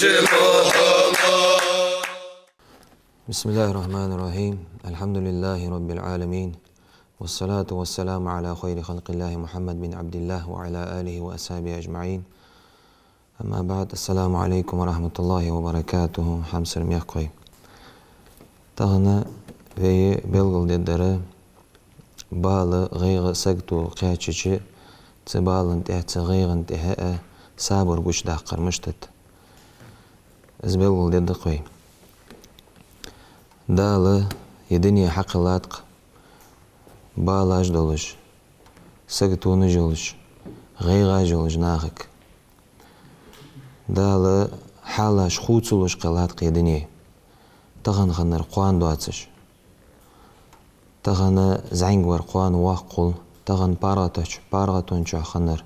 بسم الله الرحمن الرحيم. الحمد لله رب العالمين، والصلاة والسلام على خير خلق الله محمد بن عبد الله وعلى آله وأصحابه أجمعين. أما بعد، السلام عليكم ورحمة الله وبركاته. حمسر ميقوي تغنى في بلغل ددرة باlı غيغ سقطو قياتشي تبالن تحت غيغن تهاء صابر قش داقر مشتت از بلغل ددقوي دالة يدنيا حقلاتق بالاج دولش سقطو نجولش غيغا جولش ناخك دالة حالاش خوتسولش قلاتق يدنيا تغن خنر قوان دواتش تغن زعنگ ور قوان واقل تغن بارغتون چو خنر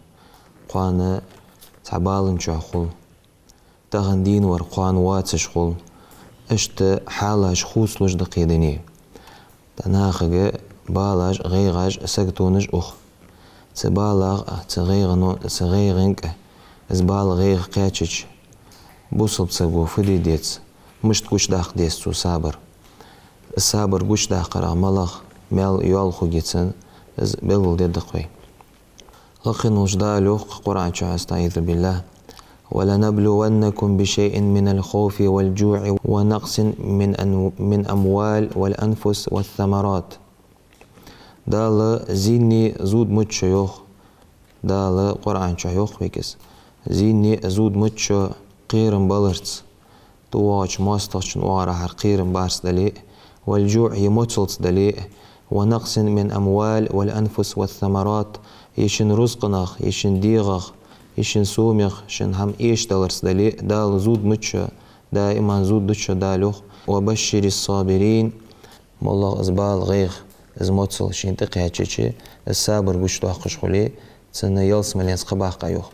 قوان تعبالن چو خل تغن دين ور قوان واتش خل اشت حالاش خوتسولش دقيدني تناخج بالاج غيغاج سقطونج اخ تبالغ تغيغنك ازبال غيغ قاتش بوصل تسبو فدي ديتس مش تكوش داق ديستو صابر الصابر قوش داق رغمالغ مال يالخو جيتسن از بلغل ددقوي لقن وجدالوخ قرآن شو استعيذ بالله ولنبلونكم بشيء من الخوف والجوع ونقص من أموال والأنفس والثمرات دال زيني زود متشو يوخ دال قرآن شو يوخ بيكس زيني زود متشو قيرن بلرتس تواج ماستوش نوارا هر قيرن بارس دلي والجوع يموتلت دلي ونقص من أموال والأنفس والثمرات يشن رزقناخ يشن ديغاخ يشن سوميخ شن هم إيش دلرس دلي دال زود متشو دائما زود دتشو دالوخ وبشر الصابرين والله أزبال غيغ ازموتسل شين تقياتشي الصابر قشتو حقش خلي تسنى يلس ملينس قباق قيوخ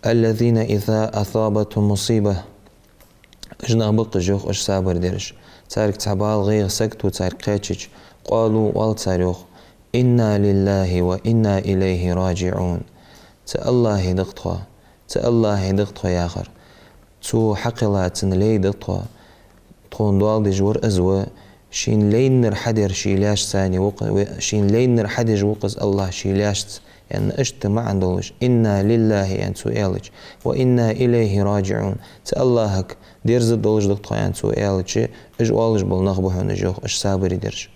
الذين إذا أصابتهم مصيبة اجنا بقجوخ اش صابر ديرش تارك تعبال غيغ سكتو تارك قياتشي قالوا والتاريخ إنا لله وإنا إليه راجعون تالله دقتها يا آخر تو حقلاتن لي دقتها تخون دوال دي جور أزوى شين لين حدر شيلاش ثاني شين لين حدج وقز الله شيلاش يعني اجتماع عندولش إنا لله يعني سؤالج وإنا إليه راجعون تاللهك ديرز الدولج دقتها يعني سؤالج اجوالج بالنغبه نجوخ اش صابري درج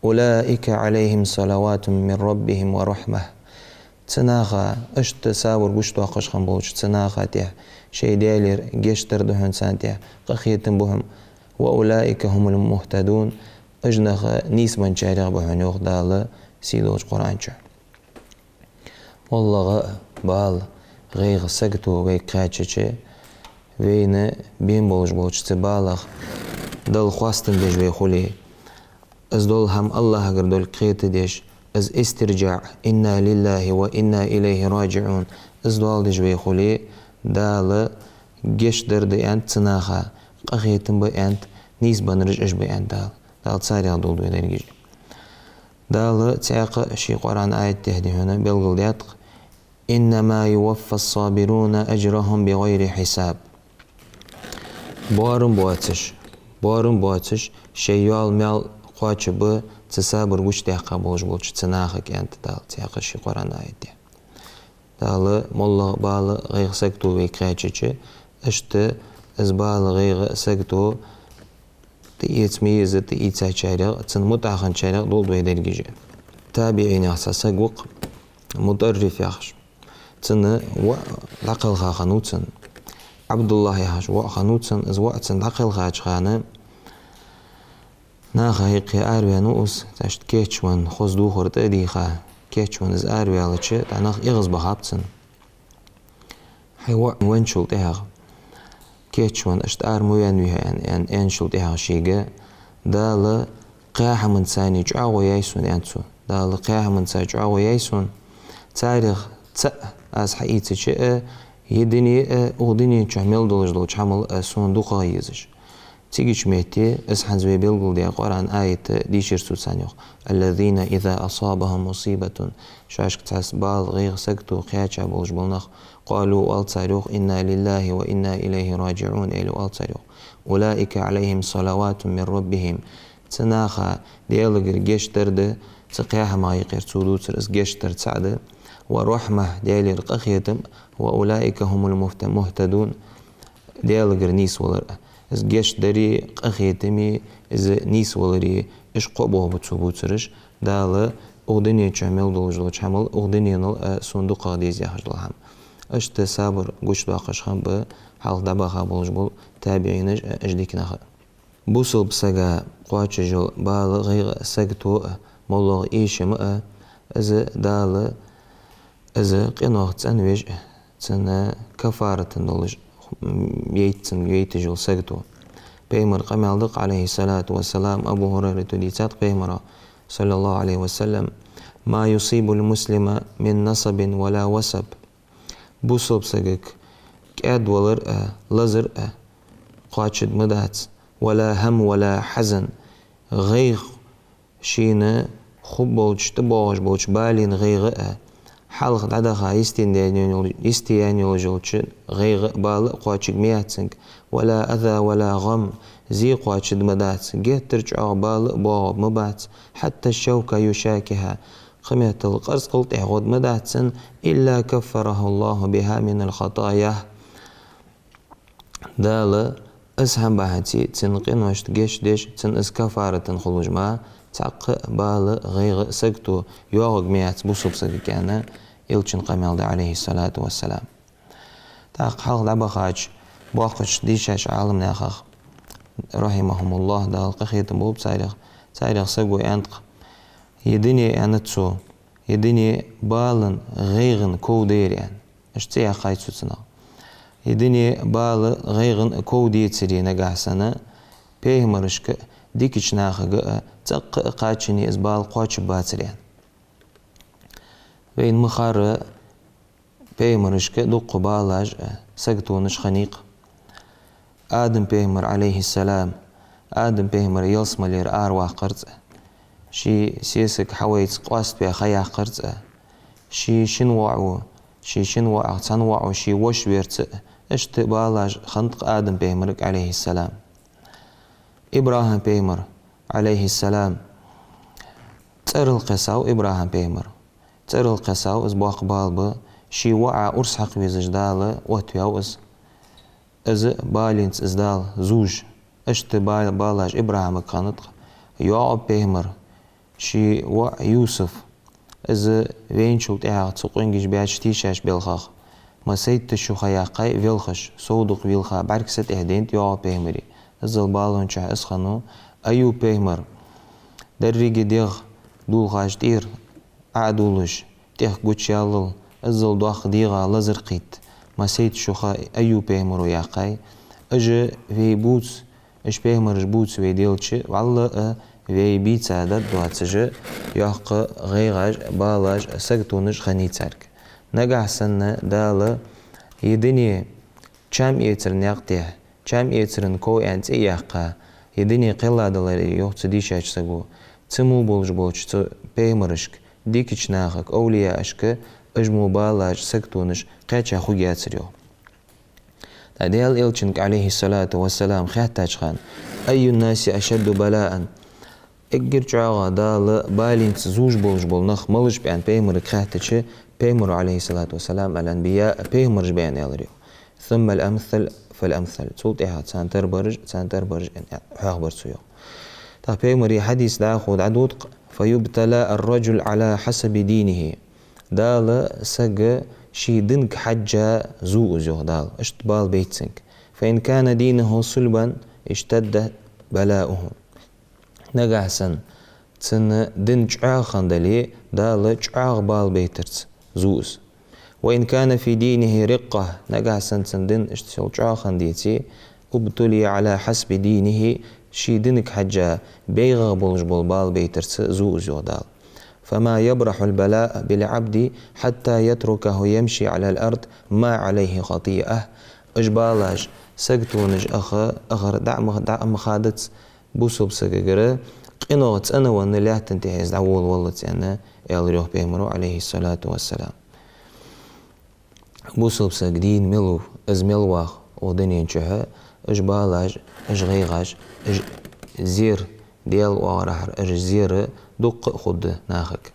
أولئك عليهم صلوات من ربهم ورحمة تناخا اشت صابر قشتو اقش خنبولش تناخا تيه شي ديالير جيشتر دهن سانتيه قخيتن بهم وأولئك هم المهتدون اجنخ نيس من شارع بهن يوخ دال سيدوش قرآن شو والله بال غيغ سقتو وي قاتشي وين بين بولش تبالغ دل خواستن ديش وي خولي از دول هم الله اگر دول قيت ديش از استرجاع إنا لله وإنا إليه راجعون از دول ديش وي خولي دال جيش درد انت تناخا قخيتن بأنت نيس بنرج اش بأنت دال تساري دول دوي درجي دال تعاق شي قرآن آية تهدي هنا بلغل دياتق إنما يوفى الصابرون أجرهم بغير حساب بارم بواتش شيال مال قاچ ب تصابر وش دقه بولش تناخك انت دال تعاق شي قرآن آية دال مولا بال غير سكتو وي قاچچ اشت از بال غير سكتو تيت ميز تيت چايرا تن متاخن چايرا دول دوي درجه تابعين اساسا وق مدرف ياخش تن و لقل خانوتن عبد الله ياخش و خانوتن از وقتن لقل خاج خانه ناخيقي اربيانوس تشت كيچون خزدو خرت ديخه كيچون از اربيالچ تناخ يغز بخابتن حيوا وينشول تهغ كيچون اشت ارموين يعني انشول تهغ شيغه دال قاح من ثاني جاو يايسون انتو دال قاح من ثاني جاو يايسون تاريخ ت از حقيقه يدني اودني چمل دولج حمل صندوق يزش تيجيش ميتي اسحن زوي بيلقل دي قرآن آية ديشير سوسانيوخ الذين إذا أصابهم مصيبة شاشك تحس بال غير سكتو قياتشا بولج بولنخ قالوا والتاريخ إنا لله وإنا إليه راجعون إلو والتاريخ أولئك عليهم صلوات من ربهم تناخا ديالغر جيش ترد تقياها ما يقير تسودو ترس جيش ترد سعد ورحمة ديالي رقخيتم وأولئك هم المهتدون ديالغر نيس ولر از جيش داري قخيتمي از نيس ولري اش قبوه بتسوبوترش دال اغدني چامل دولجلو چامل اغدني نل صندوق ديز يخجلهم اش تسابر گوش باقش خم به حال دباخا بولجبول تابعينج اجديكناخ بوصل بسغا قواچجل بال غير سغتو مولغ ايشم از دال از قنوخ تنويج تن كفارة دولج يتجل سجدو بيمر قمالدق عليه الصلاة والسلام أبو هريرة ديتات بيمر صلى الله عليه وسلم ما يصيب المسلم من نصب ولا وسب بوصب سجك كاد ولر لزر قاتشد مدات ولا هم ولا حزن غيغ شين خبوش تبوش بوش بالين غيغ حلق دعدها يستيانيو جوتش غير بال قواتش مياتسنك ولا أذى ولا غم زي قواتش مدات جيت ترجع بال بواب مبات حتى الشوكة يشاكها قمية القرص قلت اعود مداتسن إلا كفره الله بها من الخطايا دال اسهم بحتي تنقين وشت جيش ديش تن اسكفارة خلوج ما تق بال غير سكتو يوغ ميات بوصب سكيكانا إلشن قمال عليه الصلاة والسلام تاق حلق دبخاج بوقش ديشاش عالم ناخخ رحمهم الله دال قخيت بوب سايرخ سقو ينطق يدني أنتسو يدني بالن غيغن كودير يعني اشتيا خايتسو تنا يدني بال غيغن كودي تسري نقاسنا بيهمرشك ديكش ناخق تق قاتشني إزبال قواتش باتريان بين مخار بيمرشك دق بالاج سقطونش خنيق آدم بيمر عليه السلام آدم بيمر يلسملير أرواح قرص شي سيسك حويت قواست بيا خيا قرص شي شنوعو تنوعو شي وش بيرت اشت بالاج خنق آدم بيمرك عليه السلام إبراهيم بيمر عليه السلام تر القساو إبراهيم بيمر تر القساو إز باق بالب شي وعى أرس حق بيزجدال واتياو إز بالينت إزدال زوج اشت بالاج إبراهيم كانت يعقوب بيمر شي وع يوسف إز وين شو تاع تسوقينجش بياش تيشاش بالخاخ ما سيد تشو خياقاي فيلخش صودق ويلخا بركست إهدينت يعقوب بيمري إز البالون شا إسخنو أيوب بيمر دريجي ديغ دول خاش دير عدولش تيخ قوتش يالل ازل دواخ ديغا لزرقيت ما سيد شوخا أيوب بيمرو ياقاي اجي في بوتس اش بيمرش بوتس ويديلش والله في بيتسا داد دواتسجي ياق غيغاج بالاج سقطونش خنيتسارك نقع سنة دالا يدني چام يترن ياقتيه چام يترن كو انت ياقا يدني قلا دلاري يوق تديشاش سقو تمو بولج بولج بيمرشك ديكش ناخك أولياء أشك أجمو بالاج سكتونش قيتشا خويات ريو تاديال إلشنك عليه الصلاة والسلام خياتاج خان أي الناس أشد بلاء إجر جاغا دال بالين تزوج بولج بول نخ ملج بيان بيمرك خياتاج بيمر عليه الصلاة والسلام الأنبياء بيمرج بيان يالريو ثم الأمثل فالأمثل تولت إيها تسانتر برج حاغ برسيو تا بيمري حديث داخود عدود فيبتلى الرجل على حسب دينه دال سج شي دنك حجة زوء دال اشتبال بيتسنك فإن كان دينه صلبا اشتد بلاؤه نقحسن تن دن جعاغ خندلي دال جعاغ بال بيترت زوز وإن كان في دينه رقة نقحسن تن دن اشتشل جعاغ خنديتي ابتلي على حسب دينه شي دنك حجة بيغ بولج بال بيترت زوز دال فما يبرح البلاء بالعبد حتى يتركه يمشي على الأرض ما عليه خطيئة إجبالاش سجتونج أخر دعم خادت بوسوب سجرة قنوت أنا وأنا لا تنتهي دعول والله أنا يالريوه بيمرو عليه الصلاة والسلام بوسوب سجدين ملو أزملواخ ودنيا شها إجبالاش إجغيغاش زير ديال وارحر إجزير دق خد ناخك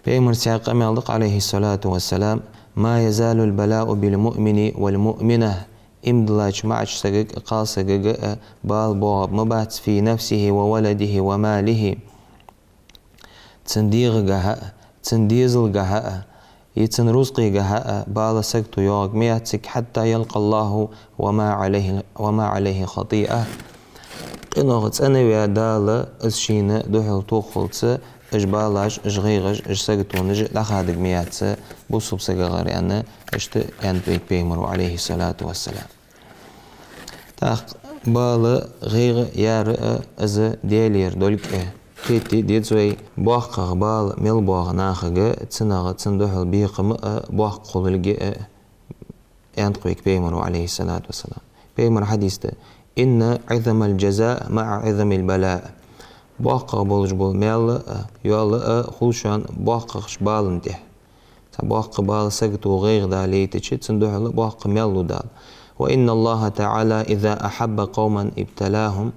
بيمر ساق أمالق عليه الصلاة والسلام ما يزال البلاء بالمؤمن والمؤمنة امدلاج معش سجق قال سجق بال بوغب مبات في نفسه وولده وماله تنديغ جهاء تنديزل جهاء يتن رزقي جهاء بال سجت يوغ مياتك حتى يلقى الله وما عليه خطيئة قناغت أنا ويا دالة الشينة دوحل توخلت إجبالاش إجغيغش إجساقتونج لخادق مياتس بوصوب ساقغاري أنا إشت ينبيك بيمرو عليه الصلاة والسلام تاق بالا غيغ يار أز ديالير دولك قيتي ديتزوي بوخ بال ميل بوغ ناخغ تسناغ تسندوحل بيقم بوخ قوللغ ينبيك بيمرو عليه الصلاة والسلام بيمر حديثة إن عظم الجزاء مع عظم البلاء باقة بولج بول ميل يوال خلشان باقة شبالن ده باقة بال سجتو غير دالي تشيت سندوح باقة ميلو دال وإن الله تعالى إذا أحب قوما ابتلاهم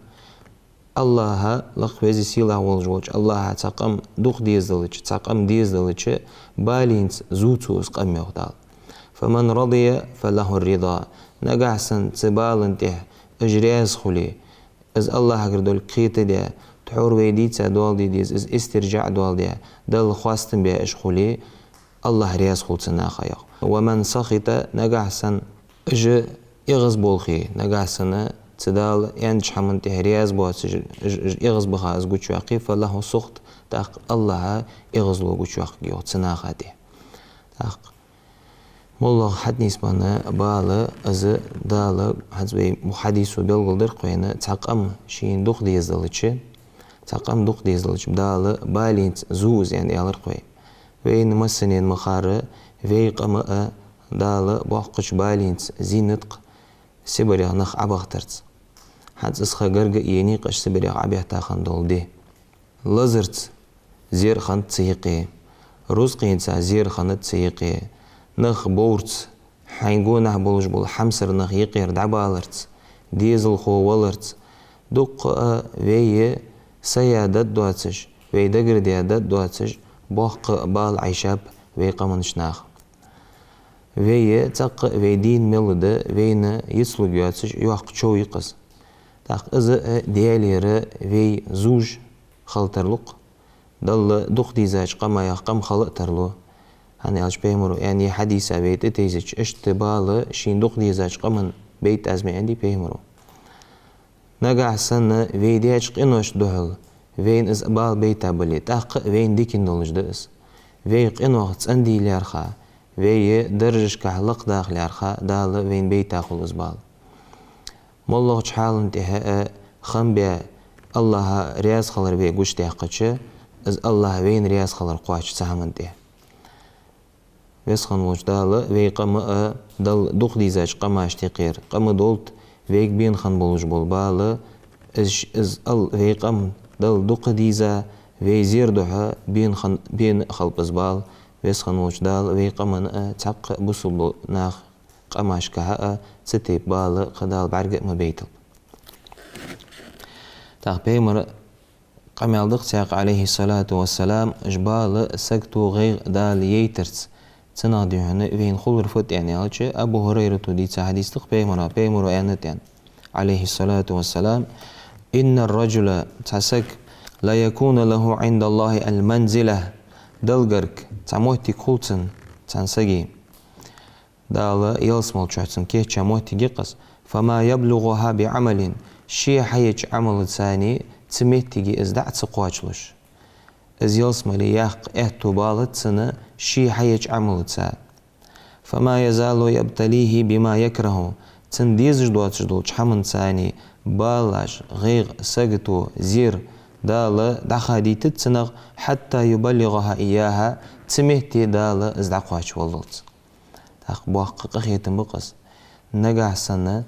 الله لخوزي سيلا والجوج الله تقم دوخ ديزدلج تقم ديزدلج بالينت زوتو اسقم يغدال فمن رضي فله الرضا نقعسن تبالن ده اجريز خلي از الله قردول قيت ده تحور ويديتا دوال ديز از استرجاع دوال دي دل خواستن بيا اشخولي الله رياز خلتنا خيق ومن سخط نقعسن اج يغز بولخي نقعسن تدال ينج حمن تهرياز بوات يغز بخا از قوش واقي فالله سخط تاق الله يغز لو قوش واقي يغتنا خاتي تاق والله حد نسبنا بالا از دال حزبي محاديثو بيلغلدر قوينا تاقم شين دوخ ديزدلتش تقام دوق ديزلج بدال بالينت زوز يعني يالر قوي وين مسنين مخار في قما دال بوقش بالينت زينتق سبريغ نخ عبخترت حد اسخا غرغ يني قش سبريغ عبيحتا خندول دي لزرت زير خند تسيقي رزقين تا زير خند تسيقي نخ بورت حينقو نح بولج بول حمسر نخ يقير دعبالرت ديزل خو ولرت دوق ويه سيادة دواتش ويدقر ديادة دواتش بوق بال عيشاب ويقامنش ناخ وي تق ويدين ملده وين يسلو دواتش يوحق شو يقص تاق از ديالير وي زوج خلطرلق دل دوخ ديزاج قما يقام خلطرلو هاني الش بيمرو يعني حديثة بيت تيزج اشتبال شين دوخ ديزاج قمن بيت ازمي عندي بيمرو نقع سنة ويدياج قنوش دهل وين از بال بيتا بلي تاق وين ديكن دولج دأس وي قنوش تسندي ليرخا وي درجش كحلق داخل ليرخا دال وين بيتا خلص بال مولوغ حال انتهاء خنبيا الله رياز خلر بي قوش تحقش از الله وين رياز خلر قواش سهمن ده ويسخن وش دال وي قم دل دوخ ديزاج قماش تقير قم دولت ويك بين خن بولج بول بال از وي قم دل دوق ديزا وي زير دوها بين خلب ازبال ويسخن وش دال وي قمن تحق بوصل ناخ قماش كها ستيب بال قدال بعرق ما بيتل تاق بيمر قمال دق تاق عليه الصلاة والسلام جبال سكتو غير دال ييترت تنادي هنا وين خلر فوت يعني هالشي أبو هريرة دي حديث تق بيمر يعني عليه الصلاة والسلام إن الرجل تسك لا يكون له عند الله المنزلة دلغرك تموتي كولتن تنسجي دال يلسمل شحتن كيه تموتي جقص فما يبلغها بعمل شي حيج عمل ثاني تميتي ازدعت سقواجلش از يلسمل ياق اهتو بالت سنة شي حيج عمل ثاني فما يزال يبتليه بما يكره تنديز جدوات جدول حمن ثاني بالاش غير سجتو زير دال دخادي تتسنغ حتى يبلغها إياها تمهتي دال ازدعقواش واللوت تاق بوحق قخيتن بقص نجح سنة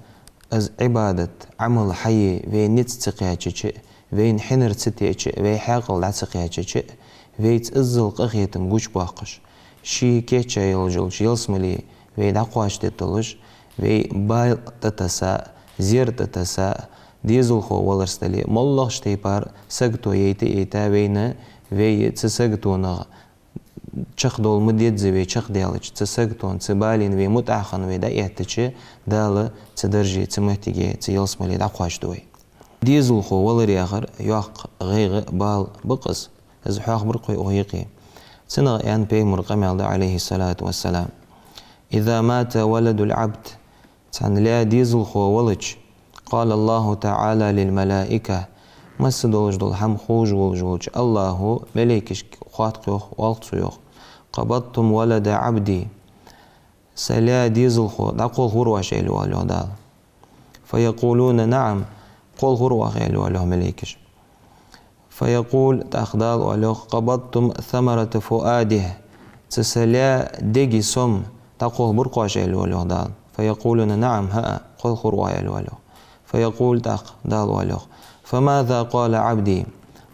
از عبادة عمل حي في نت تقياتش في حنر تتياتش في حاقل لاتقياتش في تأزل قخيتم جوش باقش شي كيتشا يلجلش يلسملي في دقواش تتلش في بايل تتسا زير تتسا ديزل خو ولرستلي مالله شتيبار سجتو يتا بينا في تسجتونا تشخدول مديد زبي تشخديالش تسجتون تبالين في متأخن في دايتش دال تدرجي تمهتجي تيلسملي دقواش دوي ديزل خو ولري آخر يوق غيغ بال بقص از حاق برقوي أغيقي سنغ يعني بيمر قمع عليه الصلاة والسلام إذا مات ولد العبد تان لا ديزل خو ولج قال الله تعالى للملائكة مسدولج دول هم خوج ولجولج الله ملائكش خاط قيوخ والت سيوخ قبضتم ولد عبدي سلا ديزل خو دقول غرواش إلوالو دال فيقولون نعم قول غرواش إلوالو ملائكش فيقول تأخدال ولوخ قبضتم ثمرة فؤاده تسلا ديجي سم تقول برقواش إلوالو دال فيقولون نعم ها قول غرواش إلوالو فيقول تأخدال ولوخ فماذا قال عبدي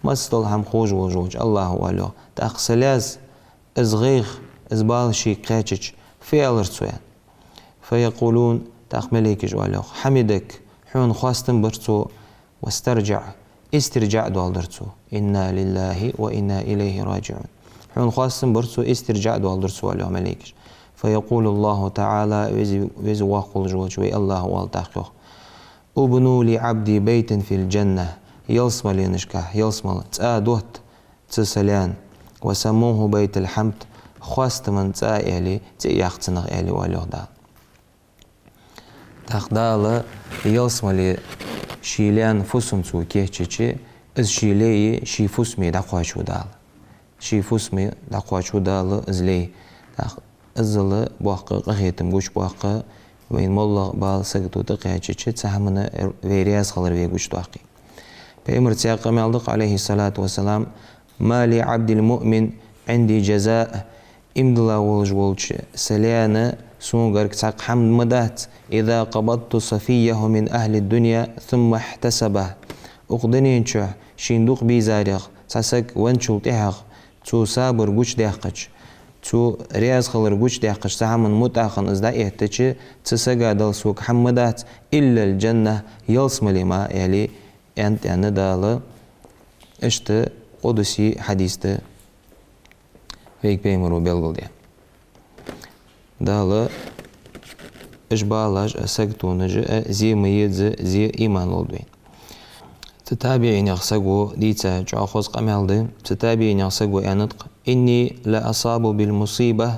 مستل هم خوج وجوج الله ولوخ تأخسلاز ازغيخ ازبالشي قاتش في الرسوان فيقولون تأخمليكش ولوخ حمدك حون خواستن برتو واسترجع استرجاع دوالدرتو إنا لله وإنا إليه راجعون حون خواستن برتو استرجاع دوالدرتو ولوخ مليكش فيقول الله تعالى وزي واقل جوجوي الله والتحقيق ابنوا لعبدي بيت في الجنة يلسم لنشكه يلسم تآدوت تسلان وسموه بيت الحمد خواست من تآلي تياختنغ آلي ولوه دال تاخدال يلسم لي شيلان فسن تو كيهچي از شيلي شي فسمي دقواشو دال شي فسمي دقواشو دال ازلي ازل بوق قهيتم گوش بوق وين مولغ بال سجدو دقيقة تسهمنا فيرياز خلر في دواقي بأمر تياق مالدق عليه الصلاة والسلام ما لعبد المؤمن عندي جزاء امدلا والج سليانا سونغرك تاق حمد مدات إذا قبضت صفيه من أهل الدنيا ثم احتسبه أقدنينشو شيندوق بيزاريغ تسك وانشول تيهاغ تو سابر گوش ديقج تو رياز خلر گوش ديقش تهمن متأخن ازدا احتجي تسقى دل سوق حمدات إلا الجنة يلسم لما يلي انت يعني دال اشت قدسي حديثة فيك بيمرو بيلغل دي دال اشبالاج سقتونج زي ميز زي ايمان لولدوين تتابعين يغسقو ديتا جاخوز قمالدي تتابعين يغسقو انطق إني لأصاب بالمصيبة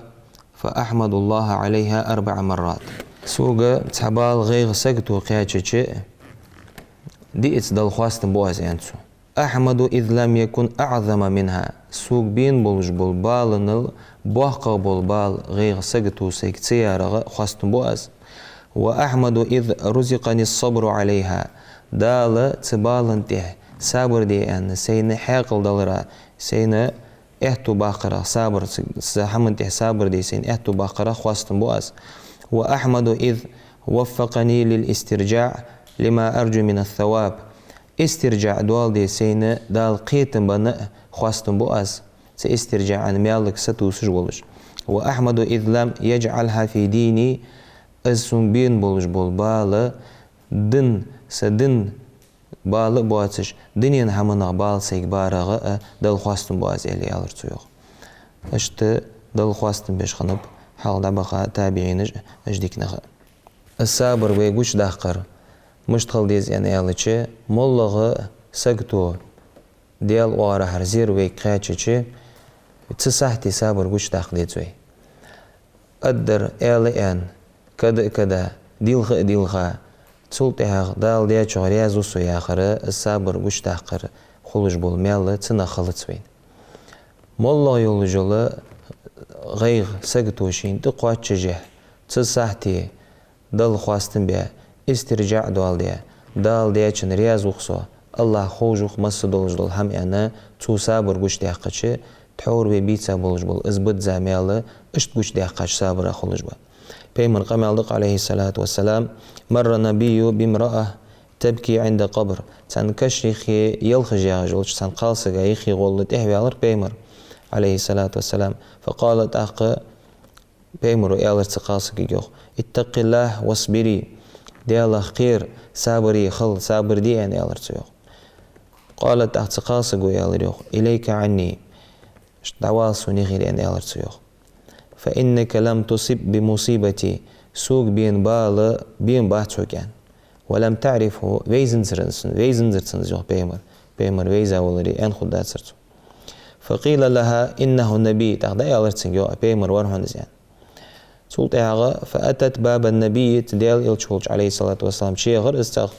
فأحمد الله عليها 4 مرات سوغا تحبال غير سقتو قياتشي ديت دل خواستن بواز ينسو أحمد إذ لم يكن أعظم منها سوق بين بولج بالبالنل بوحق بالبال غير سقتو سيكتيار خواستن بواز وأحمد إذ رزقني الصبر عليها دال تبالن تيه صبر دي أن سين حاقل دلرا سين احتو باقرة صابر سحمد صابر دي سين احتو باقرة خواستن بواز وأحمد إذ وفقني للاسترجاع لما أرجو من الثواب استرجاع دوال دي سين دال قيتن بنا خواستن بواز ساسترجاع عن مالك ستوسج بولج وأحمد إذ لم يجعلها في ديني أزسون بين بولج بالبال دن سدن باlı boğazış dünyanın hamına bal segbarağı dal xwastin boğaz eli alır tuyuq. İşte dal xwastin beş xanıp halda baqa tabiiniz ejdiknağı. Sabır ve güç daqar müştğil diz yani alıcı mollağı sagtu dial oara harzir ve qaçıcı tsahti sabır güç daqdetsoy. Adder elin kada dilha تسلطها دال ديا شغريا زوسو يا خرا الصبر وش تحقر خلج بالمال تنا خلصوين والله يولجلا غير سقطوشين تقوى تشجه تصحتي دال خواستن بيا استرجاع دال ديا چن رياز وخصو الله خوجوخ مسدولج دول هم انا تو صبر وش تحقچ تحور بي بيتسا بولج بول ازبط زاميال اشت وش تحقچ صبر خلج با بيمر قمالق عليه الصلاة والسلام مر النبي بامرأة تبكي عند قبر تنكش يخي يلخج يا رجل تنقالسق يخي غلط إحبي على بيمر عليه الصلاة والسلام فقالت أخ بيمر يالر تقالسق يوخ اتق الله واصبري دي الله خير صابري خل صابر دي يعني يالر تيوخ قالت أخ تقالسق يالر يوخ إليك عني دعوالسو نغير يعني يالر تيوخ فإنك لم تصب بمصيبتي سوق بين باتوك يعني ولم تعرفه ويزنزرسن جوه بيمر ويزا ولري أن خدات سرتو فقيل لها إنه النبي تاخدا يالرتسن جوه بيمر ورهن زين سولت فأتت باب النبي تديل إلشولج عليه الصلاة والسلام شيء غير استغفر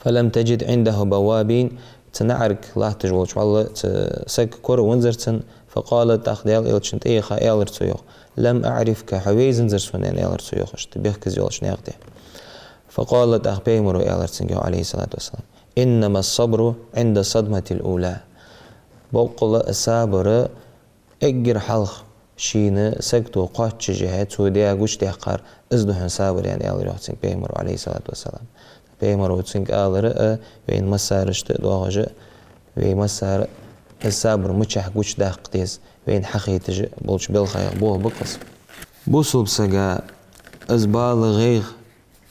فلم تجد عنده بوابين تنعرك لا تجولج والله تسك كور ونزرتن فقالت أخديال إلشنت إيخا إيالرتو لم أعرفك حويزن زرسون يعني إيالرتو اشتبهك زيولش نيغدي فقالت أخ بيمر إيالرتن عليه الصلاة والسلام إنما الصبر عند الصدمة الأولى بوقل الصابر إجر حلخ شين سكتو قاتش جهات سوديا قوش تحقر ازدهن صابر يعني إيالرتن بيمر عليه الصلاة والسلام بيمر وتسنك آلر وين مسارشت دوغج وين مسار الصبر متشح قوش داق تيز وين حقيتج بولش بالخير بوه بقص بوصل بسقا ازبال غيغ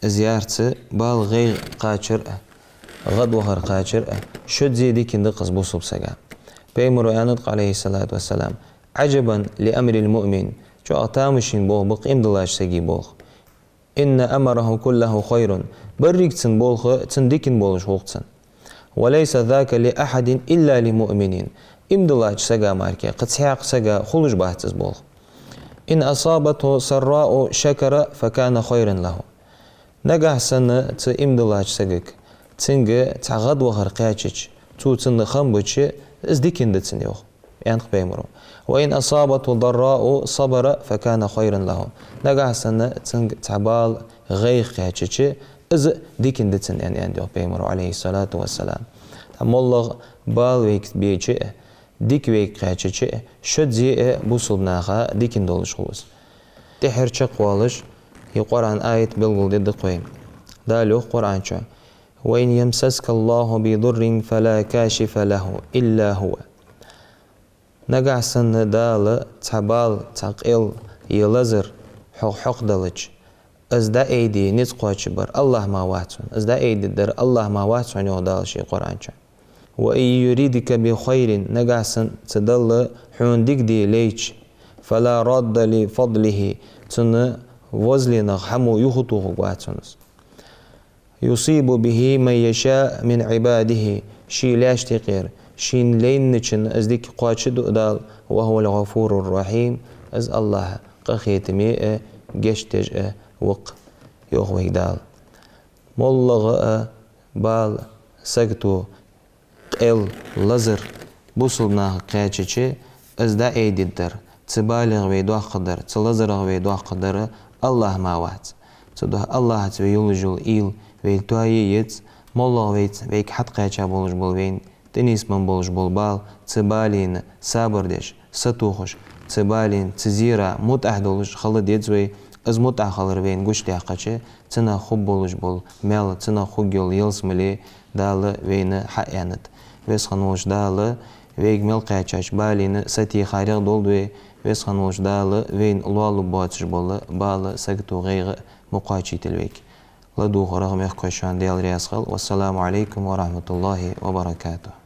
زيارتي بالغيغ قاچر غد وهر قاچر شد زيدي كندقص بوصل بسقا بيمر يانطق عليه الصلاة والسلام عجبا لأمر المؤمن جو أطامشين بوه بق امدلاش سقي بوه إن أمره كله خير بريك تن بوه تندكن بولش وقتن وليس ذاك لأحد إلا لمؤمنين امدلاج سقا ماركي قد سحاق سقا خلج باهتز بول إن أصابته سراء شكر فكان خيرا له نجح سنة امدلاج سقك تنج تعغد وغر قاچج تو تن خنبوش ازدكين دتن يوخ يعني بيمرو وإن أصابته ضراء صبر فكان خيرا له نجح سنة تنج تعبال غير قاچج از ديكن دتن يعني عندي بيمرو عليه الصلاة والسلام مولغ بال ويك بيجي ديك ويك قاچج شد زي بوصل ناخا ديكن دولش خلص تحر چقوالش يقرأن آية بلغل دد قوين دالو قرآن شا وإن يمسسك الله بضر فلا كاشف له إلا هو نقع سن دال تبال تقل يلزر حق دلج ازدا ايدي نتقواتش بر الله ما واتون ازدا ايدي در الله ما واتون يودال شي قرآن شا وإن يريدك بخير نقع سن تدل حون ديك دي ليش فلا رد لفضله تن وزلنا حمو يخطوه واتونس يصيب به من يشاء من عباده شي لاش تقير شين لين نشن ازديك قواتش دال وهو الغفور الرحيم از الله قخيتمي جشتج وق يوغوك دال مولغ بال سكتو قل لزر بوصلنا قاچچي ازدا ايددر تبالغ ويدوا قدر تلزر ويدوا قدر الله ما وات تدو الله تيولجل إيل ويلتواييت مولغ ويك حد قاچا بولج بول وين تنيس من بولج بول بال تبالين صبردش ستوخش تبالين تزيرا متأهدولش خلد يدزوي از متأخلر وين قوش تيقاچي تنا خوب بولج بول ميل تنا خوغيول يلسملي دال وين حقيانت ويس خنوش دال ويك ميل قاچاچ بالين ستي خارق دولدوي ويس خنوش دال وين لوالو باتش بول بال سكتو غيغ مقاچي تلويك لدو خرغ ميخكوشان ديال رياسخل والسلام عليكم ورحمة الله وبركاته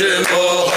Jim